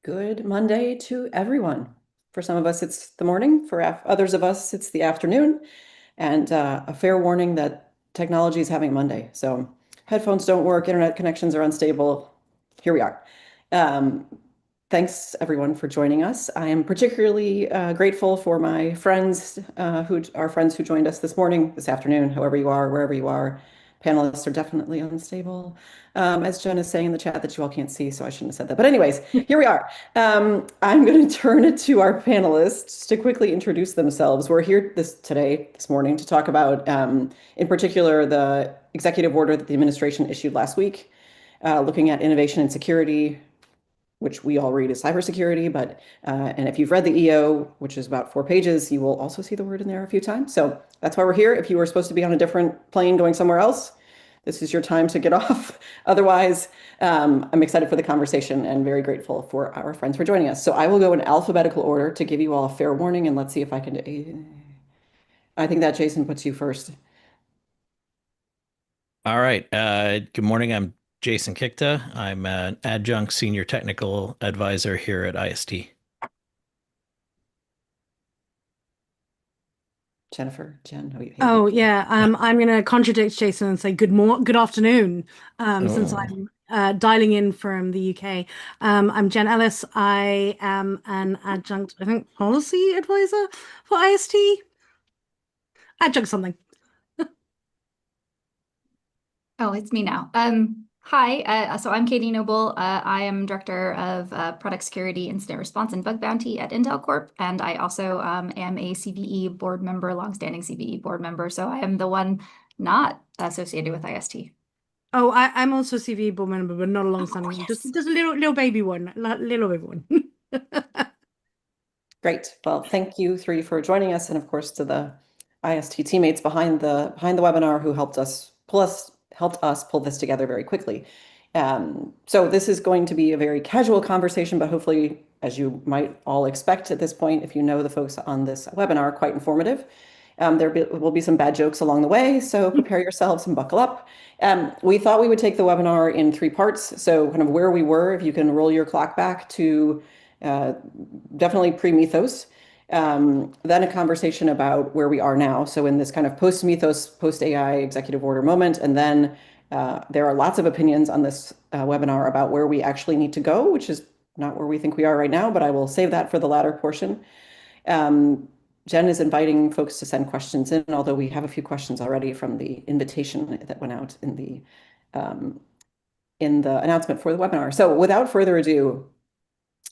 Good Monday to everyone. For some of us, it's the morning. For others of us, it's the afternoon. And a fair warning that technology is having a Monday. So headphones don't work, internet connections are unstable. Here we are. Um, Thanks everyone for joining us. I am particularly grateful for my friends who are friends who joined us this morning, this afternoon, however you are, wherever you are. Panelists are definitely unstable. As Jen is saying in the chat that you all can't see, so I shouldn't have said that. But anyways, here we are. I'm going to turn it to our panelists to quickly introduce themselves. We're here this morning, to talk about, in particular, the executive order that the administration issued last week, looking at innovation and security, which we all read as cybersecurity, but and if you've read the EO, which is about 4 pages, you will also see the word in there a few times. So that's why we're here. If you were supposed to be on a different plane going somewhere else, this is your time to get off. Otherwise, I'm excited for the conversation and very grateful for our friends for joining us. So I will go in alphabetical order to give you all a fair warning, and let's see if I can. I think that Jason puts you first. All right. Good morning. I'm Jason Kikta. I'm an adjunct senior technical advisor here at IST. Jennifer, Jen, who you hate. Oh yeah, I'm going to contradict Jason and say good afternoon, since Oh, I'm dialing in from the UK. I'm Jen Ellis. I am an adjunct, I think, policy advisor for IST. Adjunct something. Oh, it's me now. Hi, so I'm Katie Noble. I am Director of Product Security, Incident Response, and Bug Bounty at Intel Corp. And I also am a CVE board member, longstanding CVE board member. So I am the one not associated with IST. Oh, I'm also a CV board member, but not a long-standing one. yes. Just a little baby one, little baby one. Great. Well, thank you three for joining us, and of course to the IST teammates behind the webinar who helped us pull this together very quickly. So this is going to be a very casual conversation, but hopefully, as you might all expect at this point, if you know the folks on this webinar, quite informative. Will be some bad jokes along the way, so prepare yourselves and buckle up. We thought we would take the webinar in 3 parts. So kind of where we were, if you can roll your clock back to uh, definitely pre-Mythos, then a conversation about where we are now. So in this kind of post-Mythos, post-AI executive order moment, and then there are lots of opinions on this webinar about where we actually need to go, which is not where we think we are right now, but I will save that for the latter portion. Jen is inviting folks to send questions in, although we have a few questions already from the invitation that went out in the announcement for the webinar. So without further ado,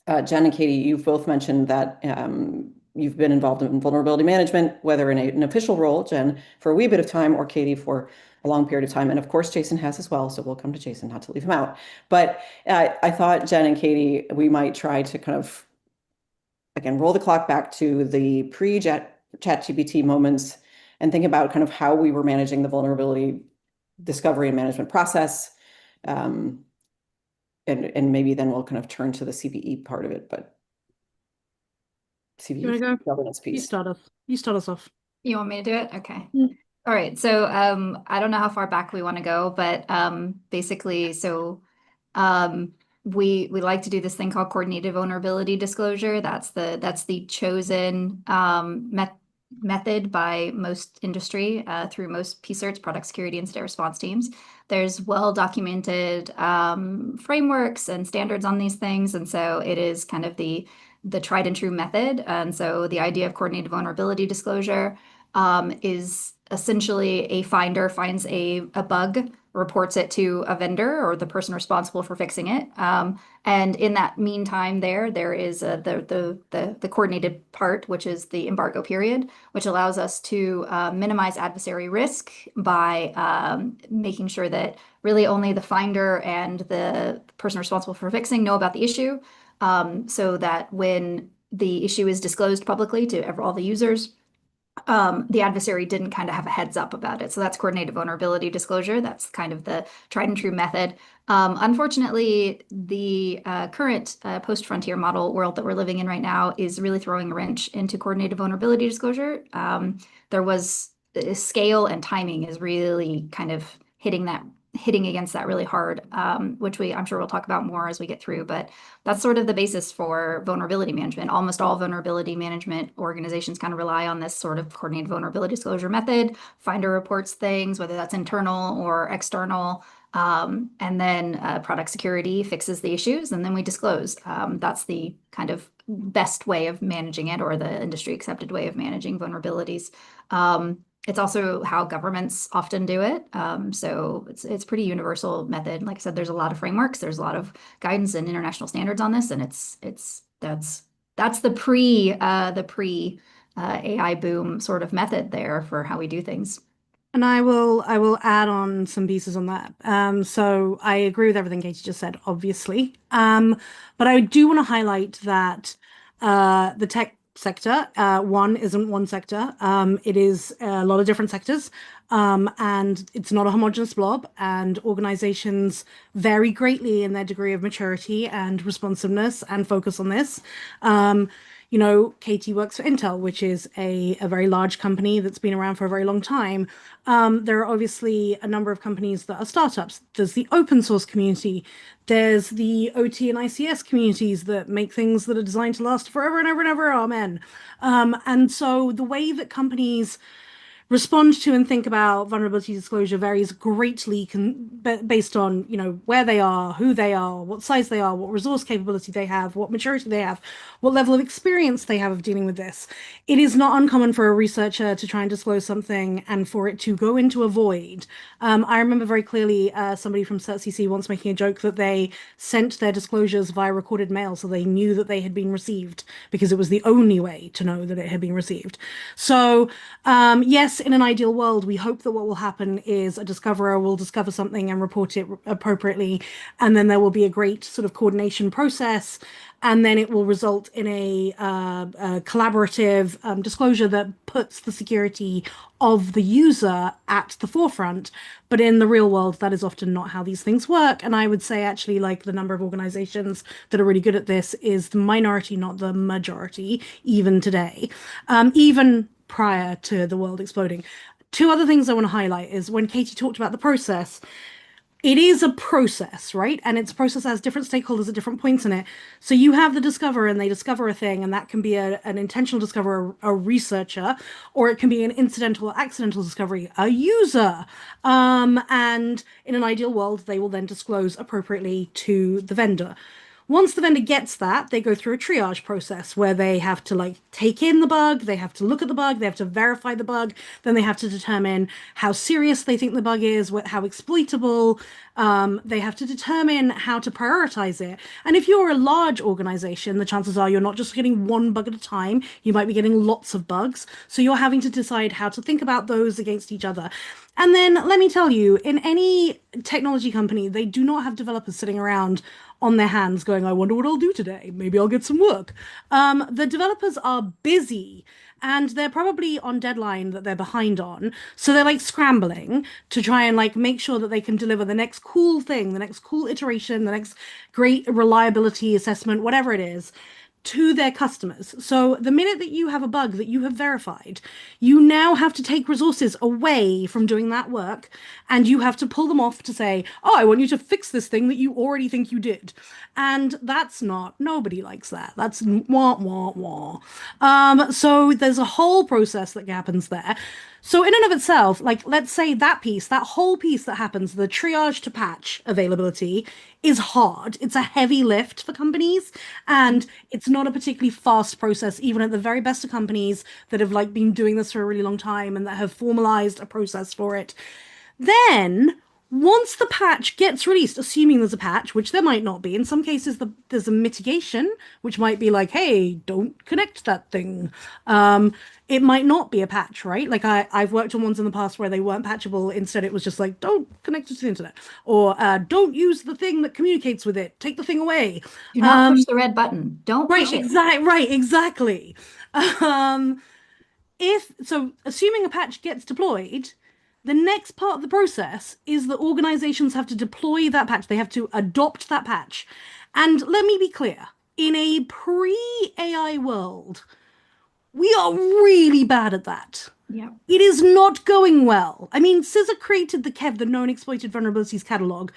Jen and Katie, you've both mentioned that you've been involved in vulnerability management, whether in an official role, Jen, for a wee bit of time, or Katie for a long period of time. And of course, Jason has as well. So we'll come to Jason, not to leave him out. But I thought, Jen and Katie, we might try to kind of, again, roll the clock back to the pre-ChatGPT moments and think about kind of how we were managing the vulnerability discovery and management process. And maybe then we'll kind of turn to the CVE part of it, but You want to CVE go? governance You piece. start us. You start us off. You want me to do it? Okay. Mm. All right. So I don't know how far back we want to go, but basically, so we like to do this thing called coordinated vulnerability disclosure. That's the chosen method by most industry through most PSERTs, product security incident response teams. There's well-documented frameworks and standards on these things, and so it is kind of the tried and true method. And so the idea of coordinated vulnerability disclosure is essentially a finder finds a bug, reports it to a vendor or the person responsible for fixing it. And in that meantime, there is the coordinated part, which is the embargo period, which allows us to minimize adversary risk by making sure that really only the finder and the person responsible for fixing know about the issue, so that when the issue is disclosed publicly to all the users, the adversary didn't kind of have a heads up about it. So that's coordinated vulnerability disclosure. That's kind of the tried and true method. Unfortunately, the current post-frontier model world that we're living in right now is really throwing a wrench into coordinated vulnerability scale and timing is really kind of hitting hitting against that really hard, which I'm sure we'll talk about more as we get through. But that's sort of the basis for vulnerability management. Almost all vulnerability management organizations kind of rely on this sort of coordinated vulnerability disclosure method. Finder reports things, whether that's internal or external. And then product security fixes the issues, and then we disclose. That's the kind of best way of managing it, or the industry accepted way of managing vulnerabilities. It's also how governments often do it. So it's pretty universal method. Like I said, there's a lot of frameworks, there's a lot of guidance and international standards on this, and that's the pre AI boom sort of method there for how we do things. And I will add on some pieces on that. So I agree with everything Katie just said, obviously. But I do want to highlight that the tech sector, one isn't one sector. It is a lot of different sectors. And it's not a homogeneous blob, and organizations vary greatly in their degree of maturity and responsiveness and focus on this. You know, Katie works for Intel, which is a very large company that's been around for a very long time. There are obviously a number of companies that are startups. There's the open source community. There's the OT and ICS communities that make things that are designed to last forever and ever and ever. Amen. And so the way that companies respond to and think about vulnerability disclosure varies greatly based on, you know, where they are, who they are, what size they are, what resource capability they have, what maturity they have, what level of experience they have of dealing with this. It is not uncommon for a researcher to try and disclose something and for it to go into a void. I remember very clearly somebody from CertCC once making a joke that they sent their disclosures via recorded mail so they knew that they had been received, because it was the only way to know that it had been received. So yes, in an ideal world, we hope that what will happen is a discoverer will discover something and report it appropriately, and then there will be a great sort of coordination process, and then it will result in a collaborative disclosure that puts the security of the user at the forefront. But in the real world, that is often not how these things work. And I would say, actually, like, the number of organizations that are really good at this is the minority, not the majority, even today, even prior to the world exploding. Two other things I want to highlight is when Katie talked about the process, it is a process, right? And it's a process that has different stakeholders at different points in it. So you have the discoverer, and they discover a thing, and that can be an intentional discoverer, a researcher, or it can be an incidental or accidental discovery, a user. And in an ideal world, they will then disclose appropriately to the vendor. Once the vendor gets that, they go through a triage process where they have to, like, take in the bug, they have to look at the bug, they have to verify the bug, then they have to determine how serious they think the bug is, how exploitable. They have to determine how to prioritize it. And if you're a large organization, the chances are you're not just getting one bug at a time, you might be getting lots of bugs. So you're having to decide how to think about those against each other. And then let me tell you, in any technology company, they do not have developers sitting around on their hands going, I wonder what I'll do today. Maybe I'll get some work. The developers are busy, and they're probably on deadline that they're behind on. So they're, like, scrambling to try and, like, make sure that they can deliver the next cool thing, the next cool iteration, the next great reliability assessment, whatever it is, to their customers. So the minute that you have a bug that you have verified, you now have to take resources away from doing that work, and you have to pull them off to say, oh, I want you to fix this thing that you already think you did. And that's not, nobody likes that. That's wah, wah, wah. So there's a whole process that happens there. So in and of itself, like, let's say that piece, that whole piece that happens, the triage to patch availability, is hard. It's a heavy lift for companies, and it's not a particularly fast process, even at the very best of companies that have, like, been doing this for a really long time and that have formalized a process for it. Then once the patch gets released, assuming there's a patch, which there might not be, in some cases there's a mitigation, which might be like, hey, don't connect that thing. It might not be a patch, right? Like, I've worked on ones in the past where they weren't patchable. Instead, it was just like, don't connect it to the internet, or don't use the thing that communicates with it. Take the thing away. Do not push the red button. Don't push it. Right, exactly. Assuming a patch gets deployed, the next part of the process is that organizations have to deploy that patch. They have to adopt that patch. And let me be clear, in a pre-AI world, we are really bad at that. Yeah. It is not going well. I mean, CISA created the KEV, the Known Exploited Vulnerabilities Catalog,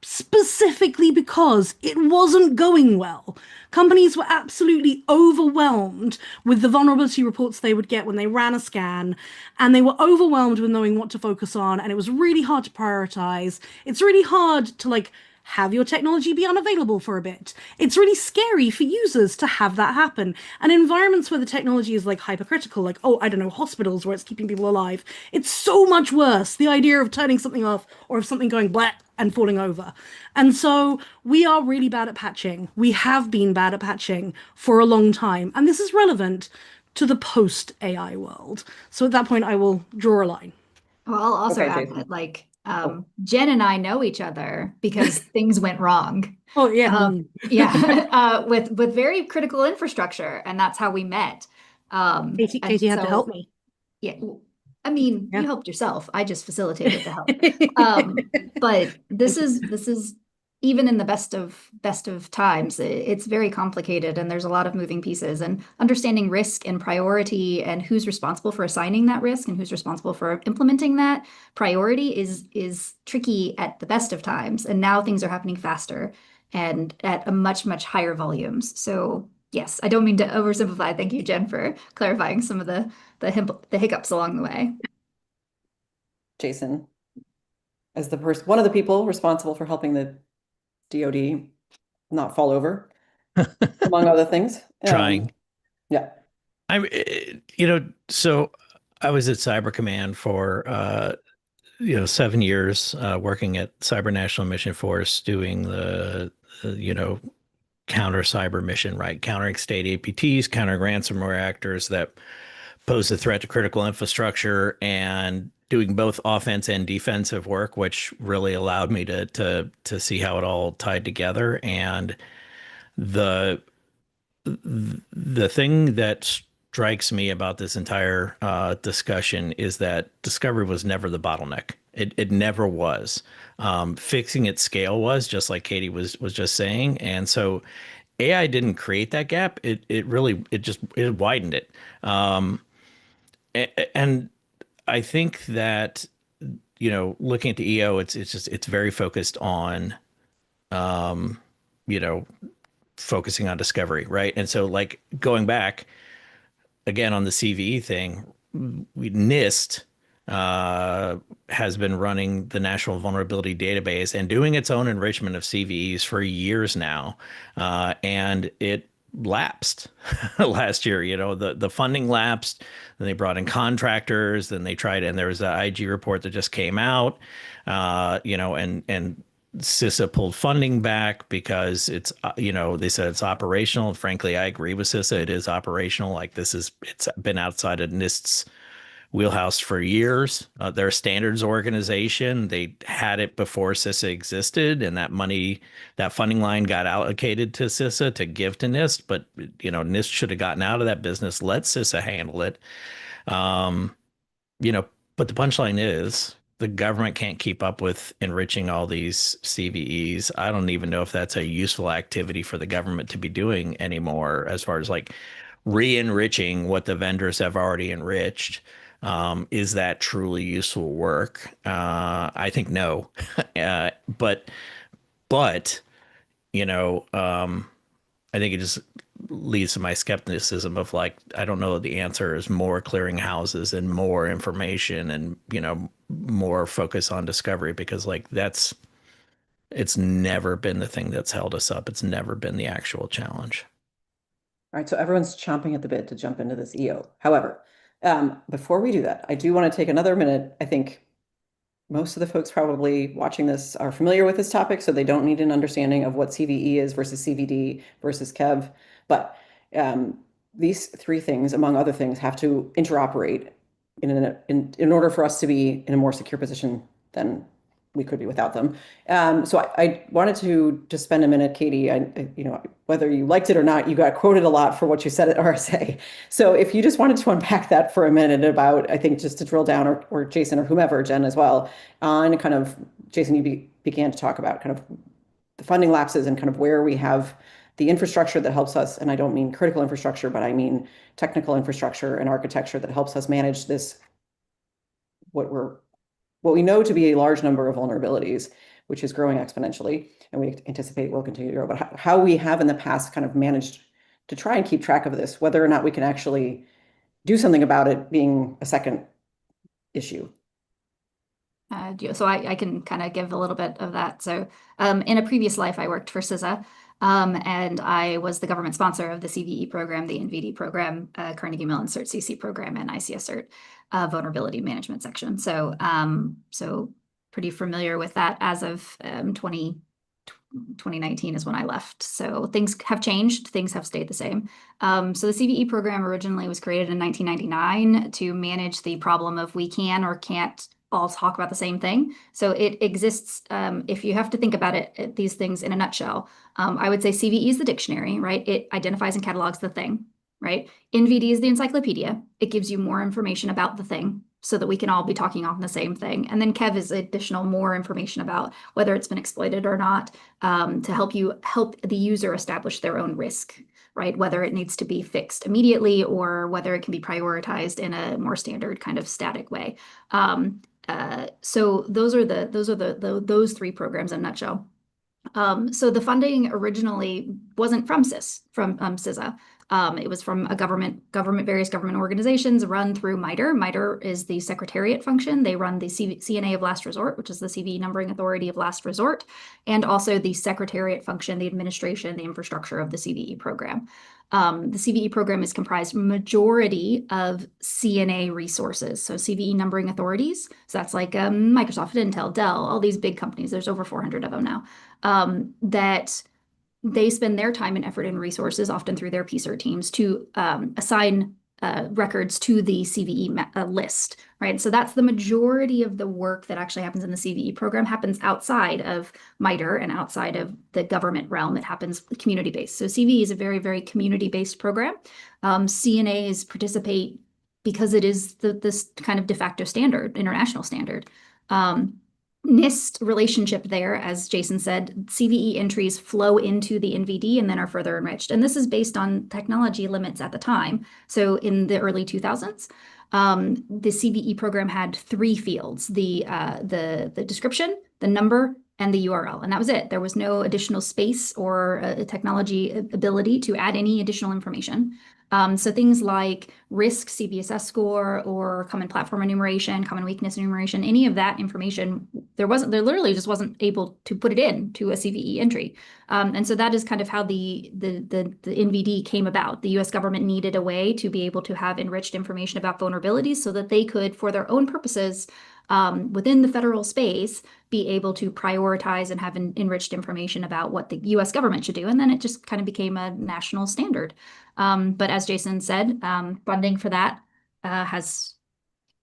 specifically because it wasn't going well. Companies were absolutely overwhelmed with the vulnerability reports they would get when they ran a scan, and they were overwhelmed with knowing what to focus on, and it was really hard to prioritize. It's really hard to have your technology be unavailable for a bit. It's really scary for users to have that happen. And environments where the technology is hypercritical, oh, I don't know, hospitals where it's keeping people alive, it's so much worse. The idea of turning something off or of something going black and falling over. And so we are really bad at patching. We have been bad at patching for a long time. And this is relevant to the post AI world. So at that point, I will draw a line. Well, I'll also Okay, add Jason. that Oh, Jen and I know each other because things went wrong. Oh, yeah. Yeah, with very critical infrastructure, and that's how we met. Katie, And Katie had to help so me. yeah, I mean, Yeah. you helped yourself. I just facilitated the help. But this is even in the best of times, it's very complicated and there's a lot of moving pieces and understanding risk and priority and who's responsible for assigning that risk and who's responsible for implementing that priority is tricky at the best of times. And now things are happening faster and at a much higher volumes. So yes, I don't mean to oversimplify. Thank you, Jen, for clarifying some of the hiccups along the way. Jason, as one of the people responsible for helping the DoD not fall over, among other things. Trying. Yeah. So I was at Cyber Command for 7 years, working at Cyber National Mission Force, doing the counter cyber mission, right? Countering state APTs, countering ransomware actors that pose a threat to critical infrastructure, and doing both offense and defensive work, which really allowed me to see how it all tied together. And the the thing that strikes me about this entire discussion is that discovery was never the bottleneck. It never was. Fixing its scale was, just like Katie was just saying, and so AI didn't create that gap. It widened it. And I think that looking at the EO, it's very focused on you know focusing on discovery, right? And so, like, going back again on the CVE thing, NIST uh, has been running the National Vulnerability Database and doing its own enrichment of CVEs for years now, and it lapsed last year. The funding lapsed. Then they brought in contractors. Then they tried, and there was an IG report that just came out. And CISA pulled funding back because they said it's operational. Frankly, I agree with CISA. It is operational. It's been outside of NIST's wheelhouse for years. They're a standards organization. They had it before CISA existed, and that funding line got allocated to CISA to give to NIST. But NIST should have gotten out of that business. Let CISA handle it. Um, you know, but the punchline is the government can't keep up with enriching all these CVEs. I don't even know if that's a useful activity for the government to be doing anymore, as far as like re-enriching what the vendors have already enriched. Is that truly useful work? I think no. But but you know, I think it just leads to my skepticism of, like, I don't know, the answer is more clearinghouses and more information and, more focus on discovery, because it's never been the thing that's held us up. It's never been the actual challenge. All right, so everyone's chomping at the bit to jump into this EO. However, before we do that, I do want to take another minute. I think most of the folks probably watching this are familiar with this topic, so they don't need an understanding of what CVE is versus CVD versus KEV. But these three things, among other things, have to interoperate in order for us to be in a more secure position than we could be without them. So I wanted to just spend a minute, Katie. Whether you liked it or not, you got quoted a lot for what you said at RSA. So if you just wanted to unpack that for a minute about, I think, just to drill down, or Jason or whomever, Jen as well, on kind of, Jason, you began to talk about kind of the funding lapses and kind of where we have the infrastructure that helps us, and I don't mean critical infrastructure, but I mean technical infrastructure and architecture that helps us manage this, what we know to be a large number of vulnerabilities, which is growing exponentially, and we anticipate will continue to grow. But how we have in the past kind of managed to try and keep track of this, whether or not we can actually do something about it being a second issue. So I can kind of give a little bit of that. So in a previous life, I worked for CISA, and I was the government sponsor of the CVE program, the NVD program, Carnegie Mellon CERT CC program, and ICS CERT vulnerability management section. So so pretty familiar with that as of 2019 is when I left. So things have changed, things have stayed the same. So the CVE program originally was created in 1999 to manage the problem of we can or can't all talk about the same thing. So it exists, if you have to think about it, these things in a nutshell, I would say CVE is the dictionary, right? It identifies and catalogs the thing, right? NVD is the encyclopedia. It gives you more information about the thing so that we can all be talking on the same thing. And then KEV is additional more information about whether it's been exploited or not, to help the user establish their own risk, right? Whether it needs to be fixed immediately or whether it can be prioritized in a more standard kind of static way. So those are those three programs in a nutshell. So the funding originally wasn't from CISA. It was from a various government organizations run through MITRE. MITRE is the secretariat function. They run the CNA of last resort, which is the CVE numbering authority of last resort, and also the secretariat function, the administration, the infrastructure of the CVE program. The CVE program is comprised majority of CNA resources, so CVE numbering authorities. So that's like Microsoft, Intel, Dell, all these big companies. There's over 400 of them now. That they spend their time and effort and resources, often through their PCERT teams, to assign records to the CVE list, right? So that's the majority of the work that actually happens in the CVE program happens outside of MITRE and outside of the government realm. It happens community-based. So CVE is a very, very community-based program. CNAs participate because it is this kind of de facto standard, international standard. NIST relationship there, as Jason said, CVE entries flow into the NVD and then are further enriched. And this is based on technology limits at the time. So in the early 2000s, the CVE program had three fields, the description, the number, and the URL. And that was it. There was no additional space or technology ability to add any additional information. So things like risk, CVSS score, or common platform enumeration, common weakness enumeration, any of that information, there literally just wasn't able to put it in to a CVE entry. And so that is kind of how the NVD came about. The US government needed a way to be able to have enriched information about vulnerabilities so that they could, for their own purposes, within the federal space, be able to prioritize and have enriched information about what the US government should do. And then it just kind of became a national standard. But as Jason said, funding for that has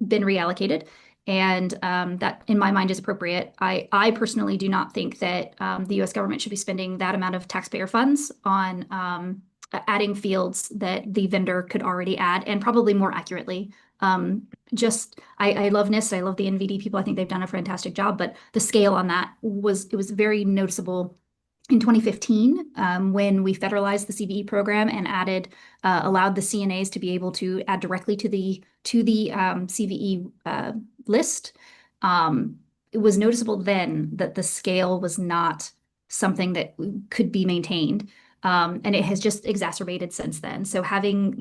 been reallocated. And that, in my mind, is appropriate. I personally do not think that the US government should be spending that amount of taxpayer funds on adding fields that the vendor could already add, and probably more accurately. I love NIST, I love the NVD people. I think they've done a fantastic job, but the scale on that was very noticeable in 2015, when we federalized the CVE program and allowed the CNAs to be able to add directly to the CVE list. It was noticeable then that the scale was not something that could be maintained. And it has just exacerbated since then. So having,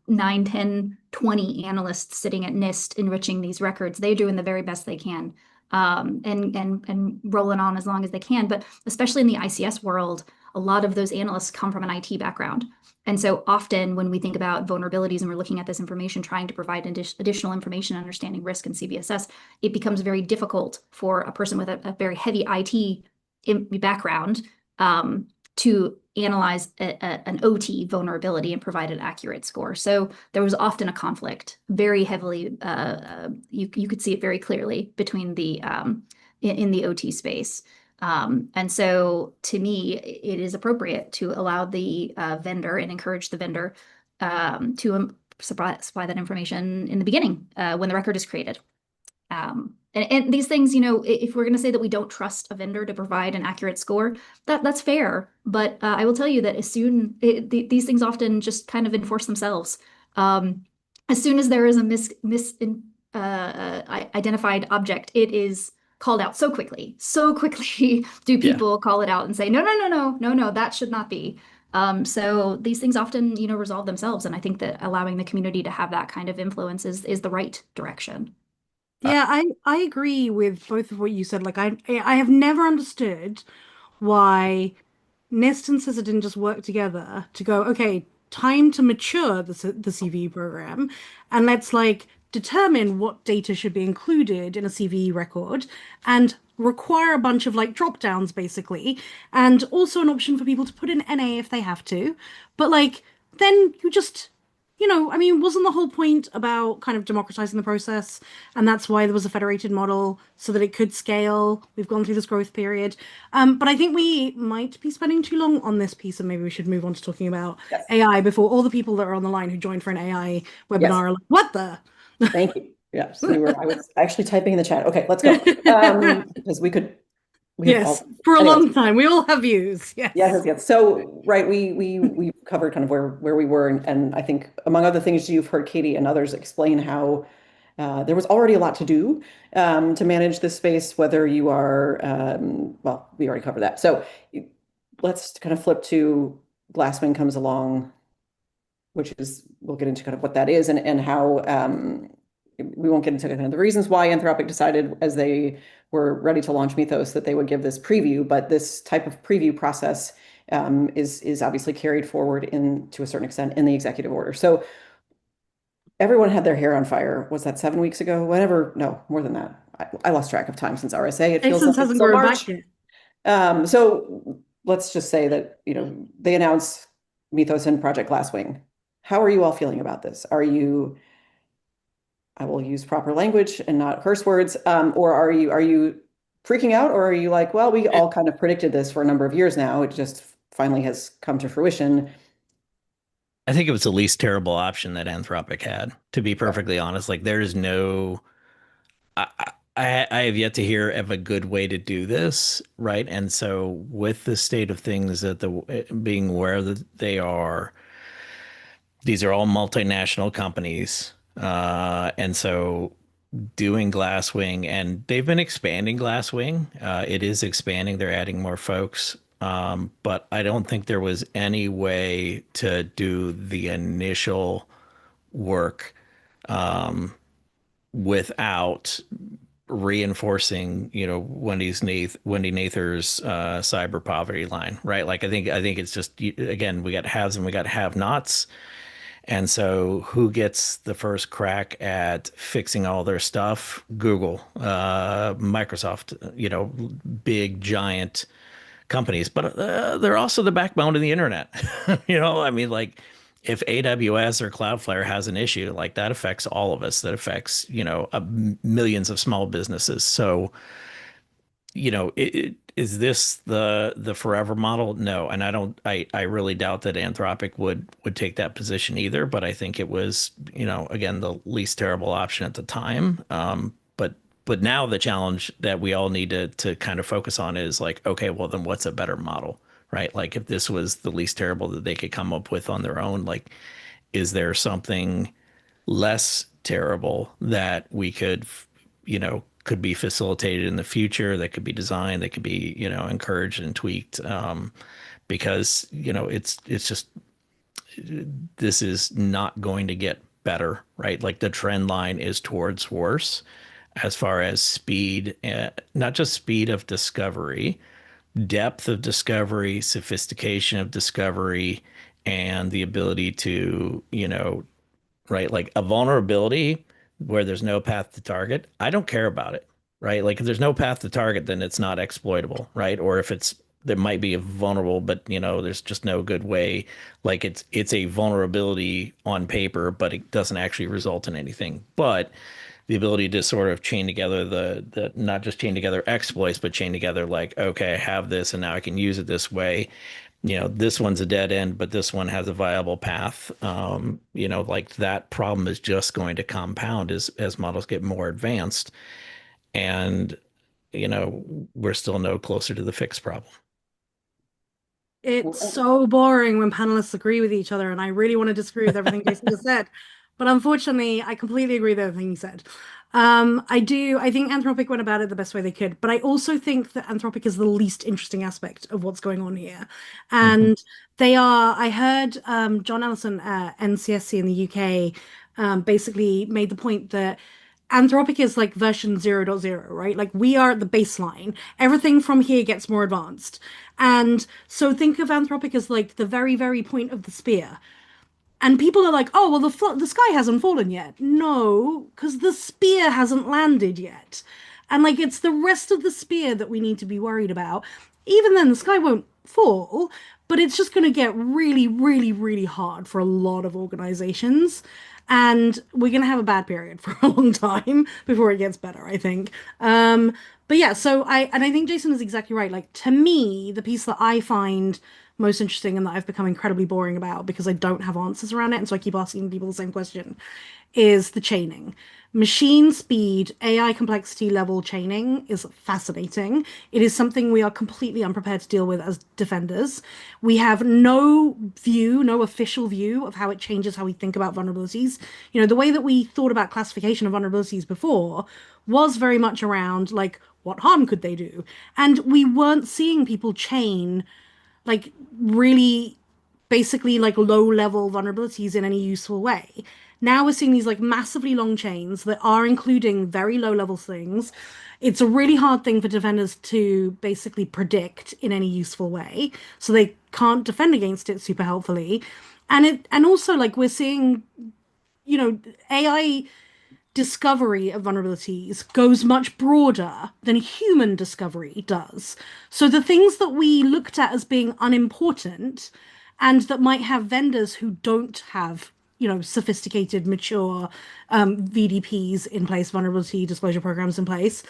9, 10, 20 analysts sitting at NIST enriching these records, they're doing the very best they can, and rolling on as long as they can. But especially in the ICS world, a lot of those analysts come from an IT background. And so often when we think about vulnerabilities and we're looking at this information, trying to provide additional information, understanding risk and CVSS, it becomes very difficult for a person with a very heavy IT background to analyze an OT vulnerability and provide an accurate score. So there was often a conflict, very heavily, you could see it very clearly between in the OT space. And so to me, it is appropriate to allow the vendor and encourage the vendor to supply that information in the beginning when the record is created. And these things, if we're going to say that we don't trust a vendor to provide an accurate score, that's fair. But I will tell you that these things often just kind of enforce themselves. As soon as there is a identified object, it is called out so quickly. So quickly do Yeah. people call it out and say, no, no, no, no, no, no, that should not be. So these things often, resolve themselves. And I think that allowing the community to have that kind of influence is the right direction. Yeah, I agree with both of what you said. Like I have never understood why NIST and CISA didn't just work together to go, okay, time to mature the CVE program, and let's like determine what data should be included in a CVE record and require a bunch of like drop downs basically, and also an option for people to put in NA if they have to. But like then you just I mean, wasn't the whole point about kind of democratizing the process? And that's why there was a federated model so that it could scale. We've gone through this growth period. But I think we might be spending too long on this piece, and maybe we should move on to talking about Yes. AI before all the people that are on the line who joined for an AI webinar Yes. are like, what the? Thank you. Yes, I was actually typing in the chat. Okay, let's go. Because we have Yes, all, for a anyways. long time. We all have views. Yes. Yes. So, right, we covered kind of where we were, and I think among other things, you've heard Katie and others explain how there was already a lot to do to manage this space, whether you are, well, we already covered that. So let's kind of flip to Glasswing comes along, which is, we'll get into kind of what that is and how we won't get into kind of the reasons why Anthropic decided as they were ready to launch Mythos that they would give this preview, but this type of preview process is obviously carried forward to a certain extent in the executive order. So everyone had their hair on fire. Was that 7 weeks ago? Whatever. No, more than that. I lost track of time since RSA. It feels like Hasn't it's still grown March. back yet. So let's just say that, they announced Mythos and Project Glasswing. How are you all feeling about this? I will use proper language and not curse words, or are you freaking out, or are you like, well, we all kind of predicted this for a number of years now. It just finally has come to fruition. I think it was the least terrible option that Anthropic had, to be perfectly honest. Like there is no, I, I have yet to hear of a good way to do this, right? And so with the state of things that being where they are, these are all multinational companies. And so doing Glasswing, and they've been expanding Glasswing. It is expanding. They're adding more folks. But I don't think there was any way to do the initial work without reinforcing, Wendy Nather's cyber poverty line, right? Like I think it's just again we got haves and we got have-nots. And so who gets the first crack at fixing all their stuff? Google, Microsoft, big giant companies, but they're also the backbone of the internet. I mean, like if AWS or Cloudflare has an issue, like that affects all of us. That affects, millions of small businesses. So, is this the forever model? No, and I really doubt that Anthropic would take that position either. But I think it was, again, the least terrible option at the time. But now the challenge that we all need to kind of focus on is like, okay, well then what's a better model, right? Like if this was the least terrible that they could come up with on their own, like, is there something less terrible that we could be facilitated in the future, that could be designed, that could be, encouraged and tweaked. Because, it's just, this is not going to get better, right? Like the trend line is towards worse as far as speed, not just speed of discovery, depth of discovery, sophistication of discovery, and the ability to, right? Like a vulnerability where there's no path to target, I don't care about it, right? Like if there's no path to target, then it's not exploitable, right? Or if there might be a vulnerable, but there's just no good way. Like it's a vulnerability on paper, but it doesn't actually result in anything. But the ability to sort of chain together the not just chain together exploits, but chain together like, okay, I have this and now I can use it this way. this one's a dead end, but this one has a viable path. Like that problem is just going to compound as models get more advanced. And, we're still no closer to the fixed problem. It's so boring when panelists agree with each other, and I really want to disagree with everything Jason just said. But unfortunately, I completely agree with everything he said. I think Anthropic went about it the best way they could, but I also think that Anthropic is the least interesting aspect of what's going on here. And I heard John Ellison at NCSC in the UK basically made the point that Anthropic is like version 0.0, right? Like we are at the baseline. Everything from here gets more advanced. And so think of Anthropic as like the very, very point of the spear. And people are like, oh, well, the sky hasn't fallen yet. No, because the spear hasn't landed yet. And like, it's the rest of the spear that we need to be worried about. Even then, the sky won't fall, but it's just going to get really, really, really hard for a lot of organizations. And we're going to have a bad period for a long time before it gets better, I think. But yeah, I think Jason is exactly right. Like, to me, the piece that I find most interesting and that I've become incredibly boring about because I don't have answers around it, and so I keep asking people the same question, is the chaining. Machine speed, AI complexity level chaining is fascinating. It is something we are completely unprepared to deal with as defenders. We have no official view of how it changes how we think about vulnerabilities. The way that we thought about classification of vulnerabilities before was very much around, like, what harm could they do? And we weren't seeing people chain like really basically like low level vulnerabilities in any useful way. Now we're seeing these like massively long chains that are including very low level things. It's a really hard thing for defenders to basically predict in any useful way. So they can't defend against it super helpfully. And also like we're seeing, AI discovery of vulnerabilities goes much broader than human discovery does. So the things that we looked at as being unimportant and that might have vendors who don't have, sophisticated, mature VDPs in place, vulnerability disclosure programs in place,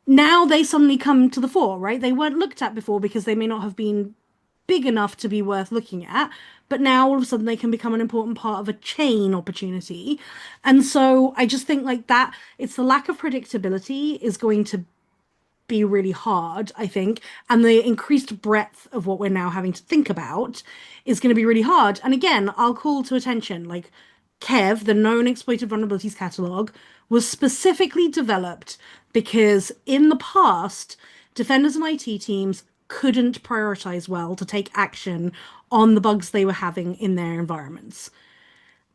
now they suddenly come to the fore, right? They weren't looked at before because they may not have been big enough to be worth looking at, but now all of a sudden they can become an important part of a chain opportunity. And so I just think like that, it's the lack of predictability is going to be really hard, I think. And the increased breadth of what we're now having to think about is going to be really hard. And again, I'll call to attention, like KEV, the Known Exploited Vulnerabilities Catalog, was specifically developed because in the past, defenders and IT teams couldn't prioritize well to take action on the bugs they were having in their environments.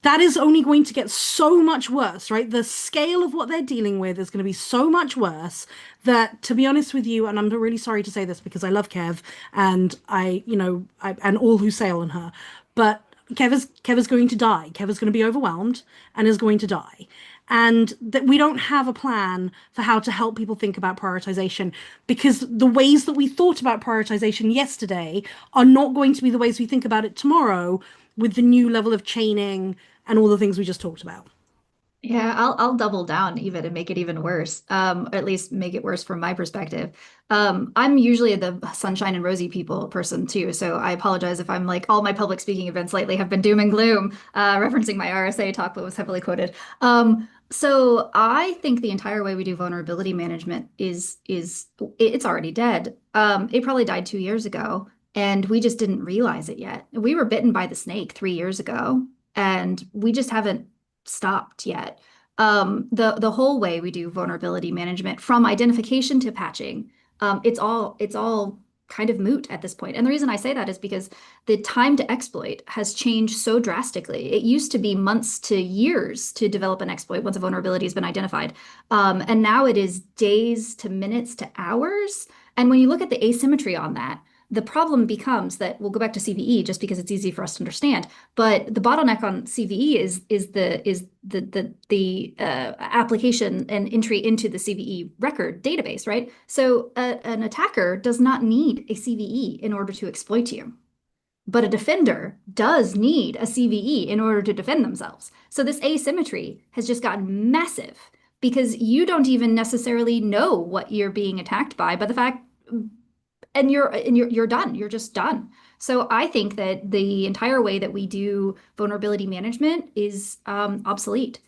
That is only going to get so much worse, right? The scale of what they're dealing with is going to be so much worse that, to be honest with you, and I'm really sorry to say this because I love Kev and and all who sail on her, but Kev is going to die. Kev is going to be overwhelmed and is going to die. And that we don't have a plan for how to help people think about prioritization because the ways that we thought about prioritization yesterday are not going to be the ways we think about it tomorrow with the new level of chaining and all the things we just talked about. Yeah, I'll double down even and make it even worse. Or at least make it worse from my perspective. I'm usually the sunshine and rosy people person too, so I apologize if I'm like all my public speaking events lately have been doom and gloom, referencing my RSA talk that was heavily quoted. So I think the entire way we do vulnerability management is it's already dead. It probably died 2 years ago, and we just didn't realize it yet. We were bitten by the snake 3 years ago, and we just haven't stopped yet. The whole way we do vulnerability management, from identification to patching, it's all kind of moot at this point. And the reason I say that is because the time to exploit has changed so drastically. It used to be months to years to develop an exploit once a vulnerability has been identified. And now it is days to minutes to hours. And when you look at the asymmetry on that, the problem becomes that we'll go back to CVE just because it's easy for us to understand. But the bottleneck on CVE is the application and entry into the CVE record database, right? So an attacker does not need a CVE in order to exploit you. But a defender does need a CVE in order to defend themselves. So this asymmetry has just gotten massive because you don't even necessarily know what you're being attacked by the fact, and you're done. You're just done. So I think that the entire way that we do vulnerability management is obsolete.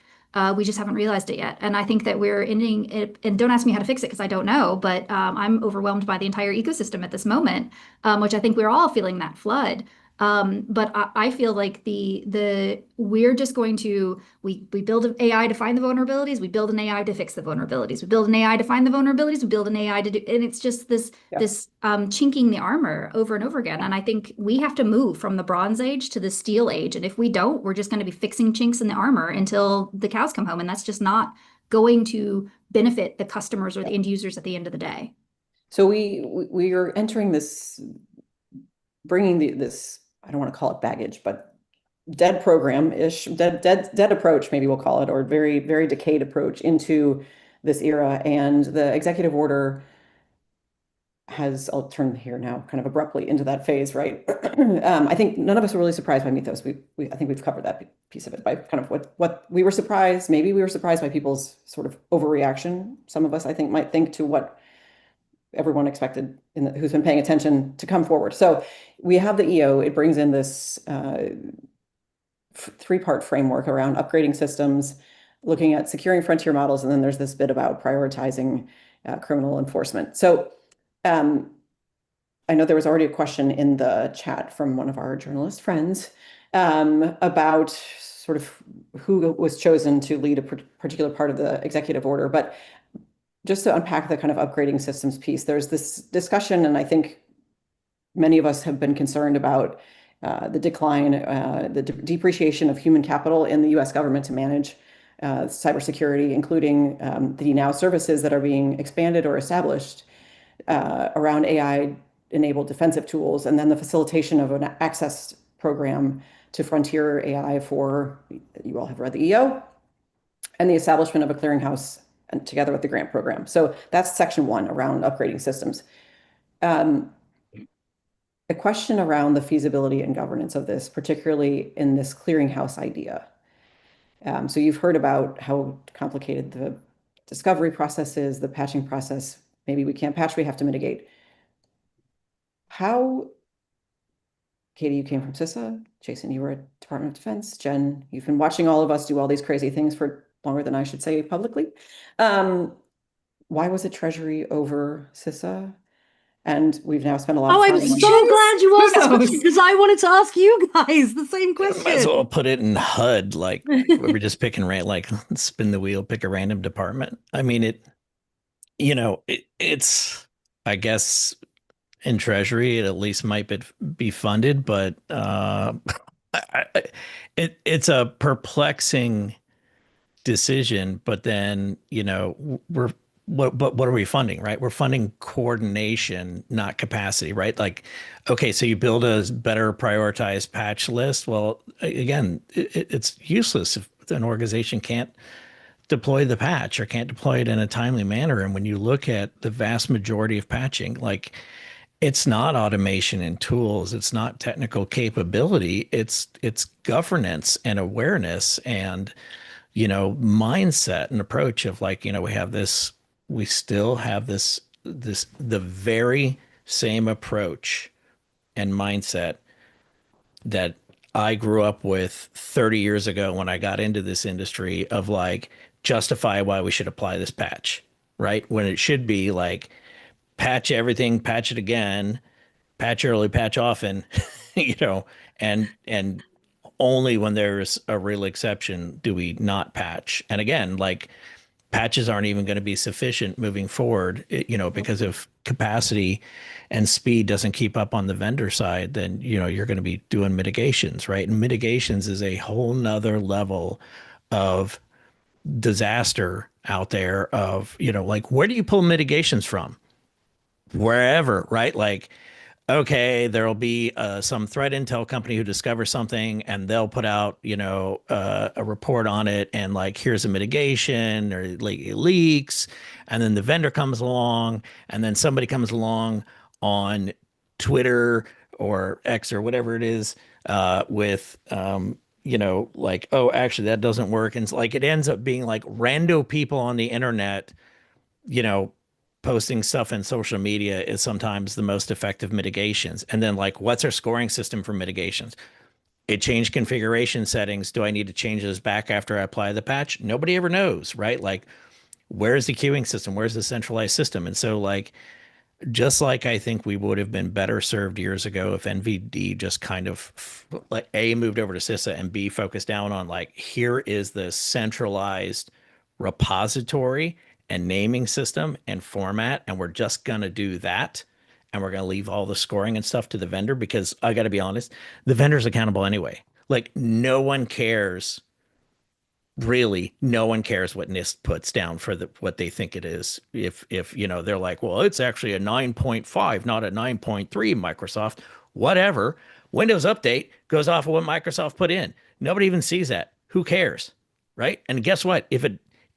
We just haven't realized it yet. And I think that we're ending it, and don't ask me how to fix it because I don't know, but I'm overwhelmed by the entire ecosystem at this moment, which I think we're all feeling that flood. But I feel like the we're just going to we build an AI to find the vulnerabilities, we build an AI to fix the vulnerabilities, we build an AI to find the vulnerabilities, we build an AI to do, and it's just this chinking the armor over and over again. And I think we have to move from the Bronze Age to the Steel Age, and if we don't, we're just going to be fixing chinks in the armor until the cows come home, and that's just not going to benefit the customers or the end users at the end of the day. So we are entering this, bringing this, I don't want to call it baggage, but dead program-ish, dead approach, maybe we'll call it, or very, very decayed approach into this era. And the executive order has, I'll turn here now kind of abruptly into that phase, right? I think none of us were really surprised by Mythos. I think we've covered that piece of it by kind of what we were surprised. Maybe we were surprised by people's sort of overreaction. Some of us, I think, might think to what everyone expected who's been paying attention to come forward. So we have the EO. It brings in this three-part framework around upgrading systems, looking at securing frontier models, and then there's this bit about prioritizing criminal enforcement. So I know there was already a question in the chat from one of our journalist friends about sort of who was chosen to lead a particular part of the executive order. But just to unpack the kind of upgrading systems piece, there's this discussion, and I think many of us have been concerned about the decline, the depreciation of human capital in the US government to manage cybersecurity, including the now services that are being expanded or established around AI-enabled defensive tools, and then the facilitation of an access program to frontier AI for, you all have read the EO, and the establishment of a clearinghouse and together with the grant program. So that's section one around upgrading systems. A question around the feasibility and governance of this, particularly in this clearinghouse idea. So you've heard about how complicated the discovery process is, the patching process. Maybe we can't patch, we have to mitigate. How, Katie, you came from CISA. Jason, you were at Department of Defense. Jen, you've been watching all of us do all these crazy things for longer than I should say publicly. Why was it Treasury over CISA? And we've now spent a lot of time. I'm so glad you asked this question because I wanted to ask you guys the same question. Might as well put it in HUD, like we're just picking like spin the wheel, pick a random department. I mean, it's I guess in Treasury it at least might be funded, but it's a perplexing decision. But then what are we funding, right? We're funding coordination, not capacity, right? Like, okay, so you build a better prioritized patch list. Well, again, it's useless if an organization can't deploy the patch or can't deploy it in a timely manner. And when you look at the vast majority of patching, like it's not automation and tools, it's not technical capability, it's governance and awareness and mindset and approach of like, we still have the very same approach and mindset that I grew up with 30 years ago when I got into this industry of like justify why we should apply this patch, right? When it should be like patch everything, patch it again, patch early, patch often, and only when there's a real exception do we not patch. And again, like patches aren't even going to be sufficient moving forward, because if capacity and speed doesn't keep up on the vendor side, then, you're going to be doing mitigations, right? And mitigations is a whole nother level of disaster out there of, like, where do you pull mitigations from? Wherever, right? Like, okay, there'll be some threat intel company who discovers something and they'll put out, a report on it and like, here's a mitigation or like it leaks. And then the vendor comes along and then somebody comes along on Twitter or X or whatever it is with, like, oh, actually that doesn't work. And it's like, it ends up being like rando people on the internet, posting stuff in social media is sometimes the most effective mitigations. And then like, what's our scoring system for mitigations? It changed configuration settings. Do I need to change those back after I apply the patch? Nobody ever knows, right? Like, where's the queuing system? Where's the centralized system? And so like, just like I think we would have been better served years ago if NVD just kind of like A, moved over to CISA, and B, focused down on like, here is the centralized repository and naming system and format, and we're just going to do that. And we're going to leave all the scoring and stuff to the vendor, because I got to be honest, the vendor's accountable anyway. Like, no one cares, really, no one cares what NIST puts down for what they think it is. If you know, they're like, well, it's actually a 9.5, not a 9.3, Microsoft, whatever. Windows Update goes off of what Microsoft put in. Nobody even sees that. Who cares? Right? And guess what?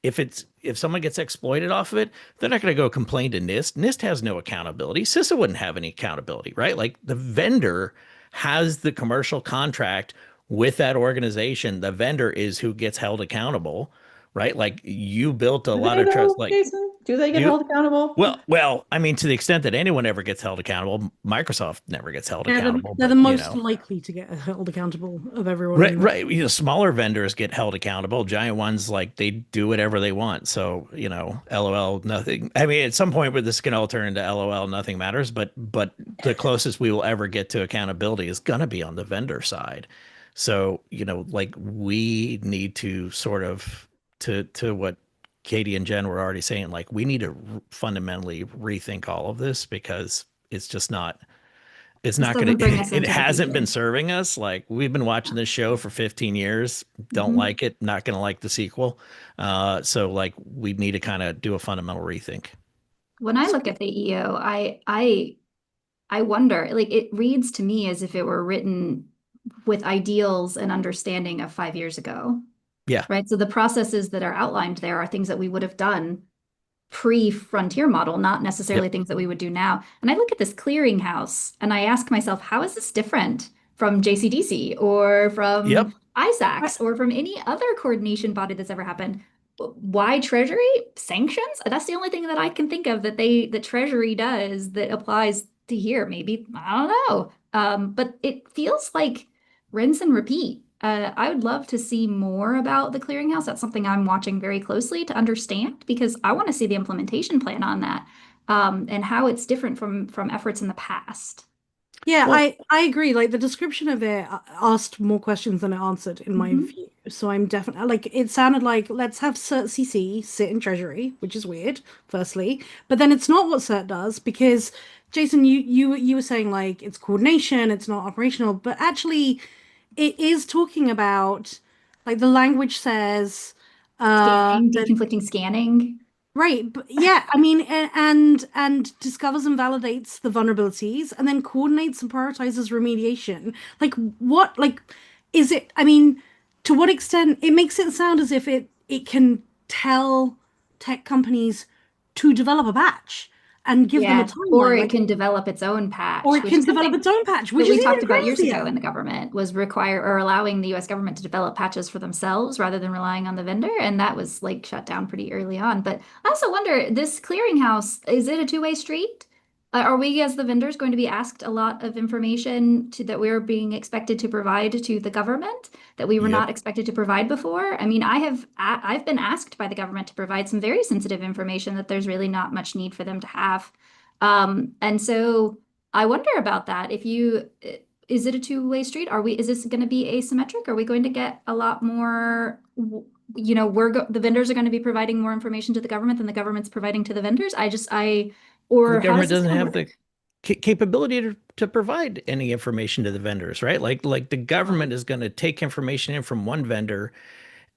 If someone gets exploited off of it, they're not going to go complain to NIST. NIST has no accountability. CISA wouldn't have any accountability, right? Like, the vendor has the commercial contract with that organization. The vendor is who gets held accountable, right? Like, you built a Do lot they of trust. though, Like, Jason? Do they get you, held accountable? well, I mean, to the extent that anyone ever gets held accountable, Microsoft never gets held accountable, They're the but most likely to get held accountable of everyone in right, the right. You know, smaller vendors get held accountable. Giant ones, like, they do whatever they want. So, you know, LOL, nothing. I mean, at some point where this can all turn into LOL, nothing matters. But the closest we will ever get to accountability is gonna be on the vendor side. So, you know, like, we need to sort of, to what Katie and Jen were already saying, like, we need to fundamentally rethink all of this, because it's just not, it's This not going doesn't bring to, us it into the hasn't been future. serving us. Like, we've been watching this show for 15 years, don't Mhm. like it, not going to like the sequel. So like, we need to kind of do a fundamental rethink. When I look at the EO, I wonder, like, it reads to me as if it were written with ideals and understanding of 5 years ago, Yeah. right? So the processes that are outlined there are things that we would have done pre-frontier model, not necessarily Yep. things that we would do now. And I look at this clearinghouse and I ask myself, how is this different from JCDC or from Yep. ISACs or from any other coordination body that's ever happened? Why Treasury? Sanctions? That's the only thing that I can think of that the Treasury does that applies to here. Maybe, I don't know. But it feels like rinse and repeat. I would love to see more about the clearinghouse. That's something I'm watching very closely to understand, because I want to see the implementation plan on that, and how it's different from efforts in the past. Yeah, Well, I agree. Like, the description of it asked more questions than it answered, in my Mhm. view. So I'm definitely like, it sounded like, let's have CERT CC sit in Treasury, which is weird, firstly. But then it's not what CERT does, because Jason, you were saying like it's coordination, it's not operational, but actually it is talking about, like, the language says Scanning, that. deconflicting scanning. Right, but yeah, I mean, and discovers and validates the vulnerabilities, and then coordinates and prioritizes remediation. Like, what, like, is it? I mean, to what extent it makes it sound as if it can tell tech companies to develop a patch and give them a Yeah, or timeline, it like, can develop its own or patch, it which can is develop something its own patch, that which is we talked even about years ago crazier. in the government, was require or allowing the US government to develop patches for themselves rather than relying on the vendor. And that was like shut down pretty early on. But I also wonder, this clearinghouse, is it a two-way street? Are we as the vendors going to be asked a lot of information that we're being expected to provide to the government that we were yep. not expected to provide before? I mean, I've been asked by the government to provide some very sensitive information that there's really not much need for them to have. And so I wonder about that. Is it a two-way street? Is this going to be asymmetric? Are we going to get a lot more, the vendors are going to be providing more information to the government than the government's providing to the vendors? The Or how does government this doesn't going to have the work? capability to provide any information to the vendors, right? Like, the government Right. is going to take information in from one vendor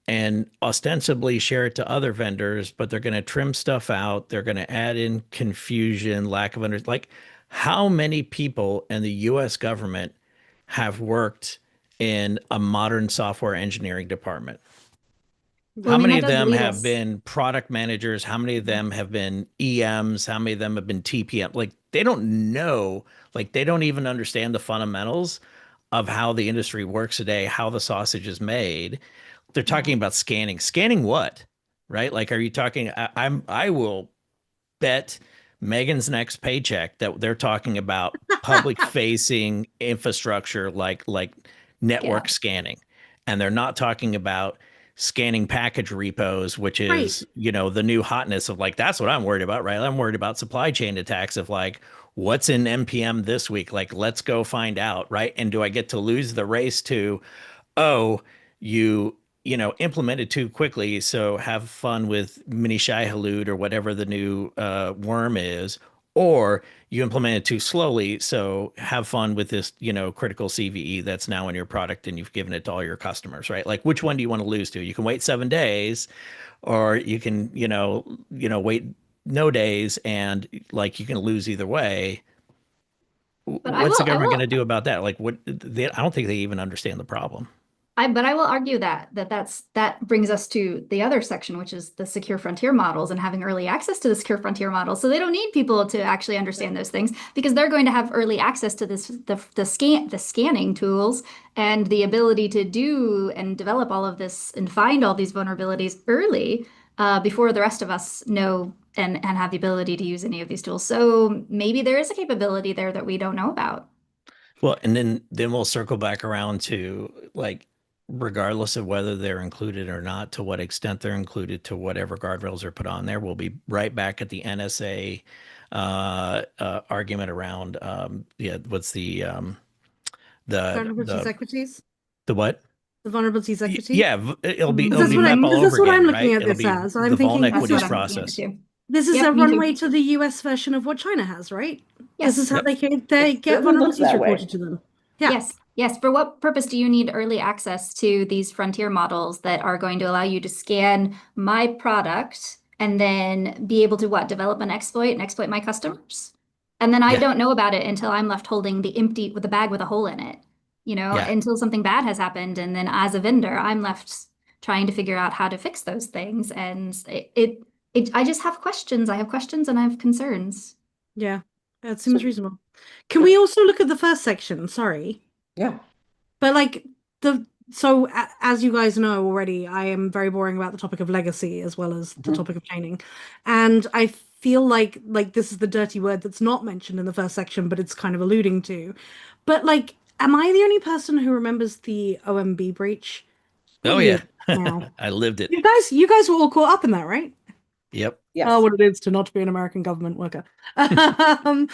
and ostensibly share it to other vendors, but they're going to trim stuff out. They're going to add in confusion, lack of like, how many people in the US government have worked in a modern software engineering department? Well, How I mean, many that of does them lead have us. been product managers? How many of Mhm. them have been EMs? How many of them have been TPM? Like, they don't know, like, they don't even understand the fundamentals of how the industry works today, how the sausage is made. They're Yeah. talking about scanning. Scanning what? Right? Like, are you talking? I will bet Megan's next paycheck that they're talking about public facing infrastructure like Yeah. network scanning. And they're not talking about scanning package repos, which Right. is, the new hotness of like, that's what I'm worried about, right? I'm worried about supply chain attacks of like, what's in NPM this week? Like, let's go find out, right? And do I get to lose the race to, oh, implement it too quickly, so have fun with mini shy halud or whatever the new worm is, or you implement it too slowly, so have fun with this, critical CVE that's now in your product and you've given it to all your customers, right? Like, which one do you want to lose to? You can wait 7 days, or you can, wait no days, and like you can lose either way. But I What's the will, I government going will to do about that? Like, I don't think they even understand the problem. but I will argue that brings us to the other section, which is the secure frontier models and having early access to the secure frontier models. So they don't need people to actually understand those things because they're going to have early access to the scanning tools and the ability to do and develop all of this and find all these vulnerabilities early before the rest of us know and have the ability to use any of these tools. So maybe there is a capability there that we don't know about. Well, and then we'll circle back around to like, regardless of whether they're included or not, to what extent they're included, to whatever guardrails are put on there, we'll be right back at the NSA argument around what's Vulnerabilities, the equities. the what? The vulnerabilities, equity. Yeah, it'll be Because it'll that's be what MEP all because that's over what again, I'm looking right? at It'll this be as. the I'm Vault thinking That's this what is equities I'm looking at it process. too. this is Yep, a me too. runway to the US version of what China has, right? This is Yes. how Yep. they It get certainly looks vulnerabilities that way. reported to them. Yeah. Yes, yes. For what purpose do you need early access to these frontier models that are going to allow you to scan my product and then be able to what? Develop an exploit and exploit my customers? And then I Yeah. don't know about it until I'm left holding the empty with the bag with a hole in it, Yeah. until something bad has happened. And then as a vendor, I'm left trying to figure out how to fix those things. And I just have questions. I have questions and I have concerns. Yeah. That seems So, reasonable. Can we also look at the first section? Sorry. yeah. But like as you guys know already, I am very boring about the topic of legacy as well as the Mhm. topic of chaining. And I feel like this is the dirty word that's not mentioned in the first section, but it's kind of alluding to. But like, am I the only person who remembers the OMB breach? What Oh year yeah. is it now? I lived it. You guys were all caught up in that, right? Yep. Yes. What it is to not be an American government worker. Um,